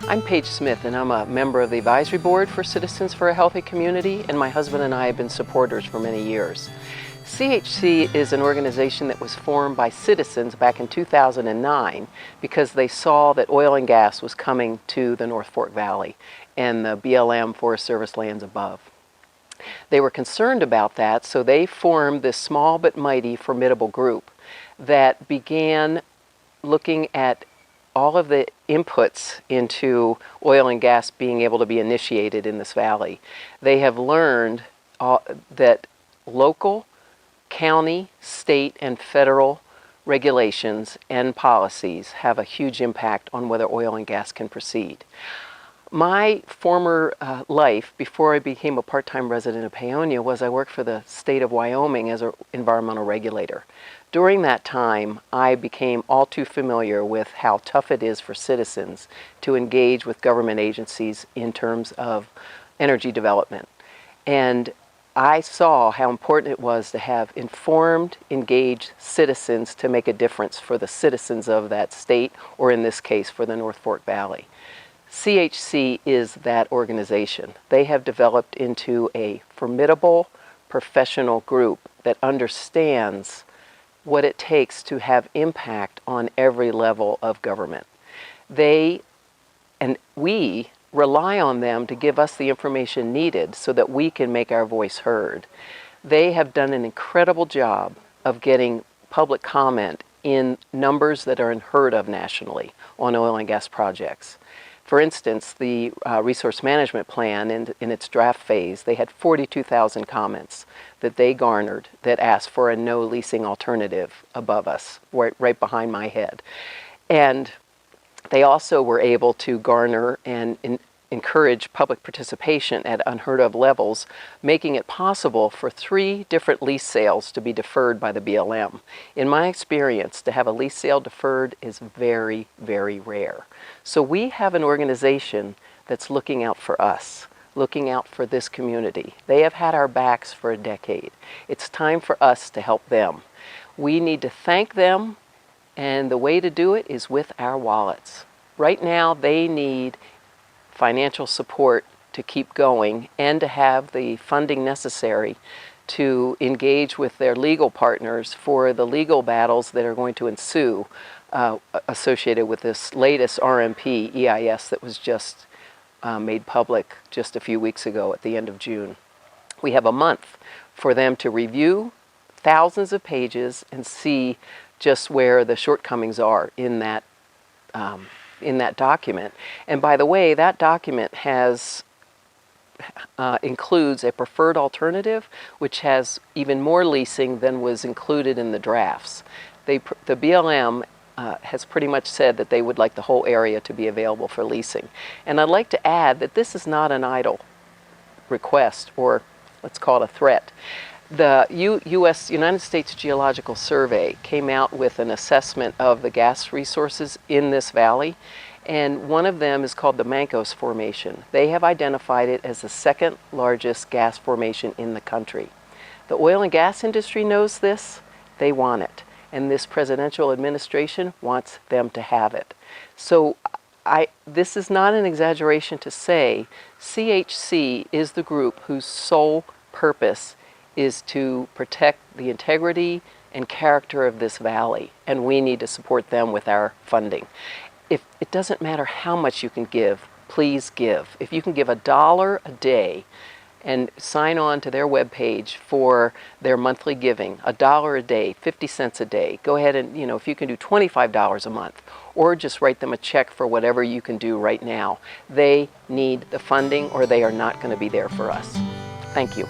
I'm Paige Smith, and I'm a member of the Advisory Board for Citizens for a Healthy Community, and my husband and I have been supporters for many years. CHC is an organization that was formed by citizens back in 2009 because they saw that oil and gas was coming to the North Fork Valley and the BLM Forest Service lands above. They were concerned about that, so they formed this small but mighty formidable group that began looking at all of the inputs into oil and gas being able to be initiated in this valley. They have learned that local, county, state, and federal regulations and policies have a huge impact on whether oil and gas can proceed. My former life, before I became a part-time resident of Paonia, was I worked for the state of Wyoming as an environmental regulator. During that time, I became all too familiar with how tough it is for citizens to engage with government agencies in terms of energy development. And I saw how important it was to have informed, engaged citizens to make a difference for the citizens of that state, or in this case, for the North Fork Valley. CHC is that organization. They have developed into a formidable professional group that understands what it takes to have impact on every level of government. They and we rely on them to give us the information needed so that we can make our voice heard. They have done an incredible job of getting public comment in numbers that are unheard of nationally on oil and gas projects. For instance, the resource management plan in its draft phase, they had 42,000 comments that they garnered that asked for a no leasing alternative above us, right behind my head. And they also were able to garner and encourage public participation at unheard of levels, making it possible for 3 different lease sales to be deferred by the BLM. In my experience, to have a lease sale deferred is very, very rare. So we have an organization that's looking out for us, looking out for this community. They have had our backs for a decade. It's time for us to help them. We need to thank them, and the way to do it is with our wallets. Right now, they need financial support to keep going and to have the funding necessary to engage with their legal partners for the legal battles that are going to ensue associated with this latest RMP EIS that was just made public just a few weeks ago at the end of June. We have a month for them to review thousands of pages and see just where the shortcomings are in that document. And by the way, that document includes a preferred alternative, which has even more leasing than was included in the drafts. The BLM has pretty much said that they would like the whole area to be available for leasing. And I'd like to add that this is not an idle request, or let's call it a threat. The United States Geological Survey came out with an assessment of the gas resources in this valley, and one of them is called the Mancos Formation. They have identified it as the 2nd largest gas formation in the country. The oil and gas industry knows this. They want it, and this presidential administration wants them to have it. So this is not an exaggeration to say CHC is the group whose sole purpose is to protect the integrity and character of this valley, and we need to support them with our funding. It doesn't matter how much you can give, please give. If you can give $1 a day and sign on to their webpage for their monthly giving, $1 a day, 50 cents a day, go ahead and, if you can do $25 a month, or just write them a check for whatever you can do right now. They need the funding, or they are not going to be there for us. Thank you.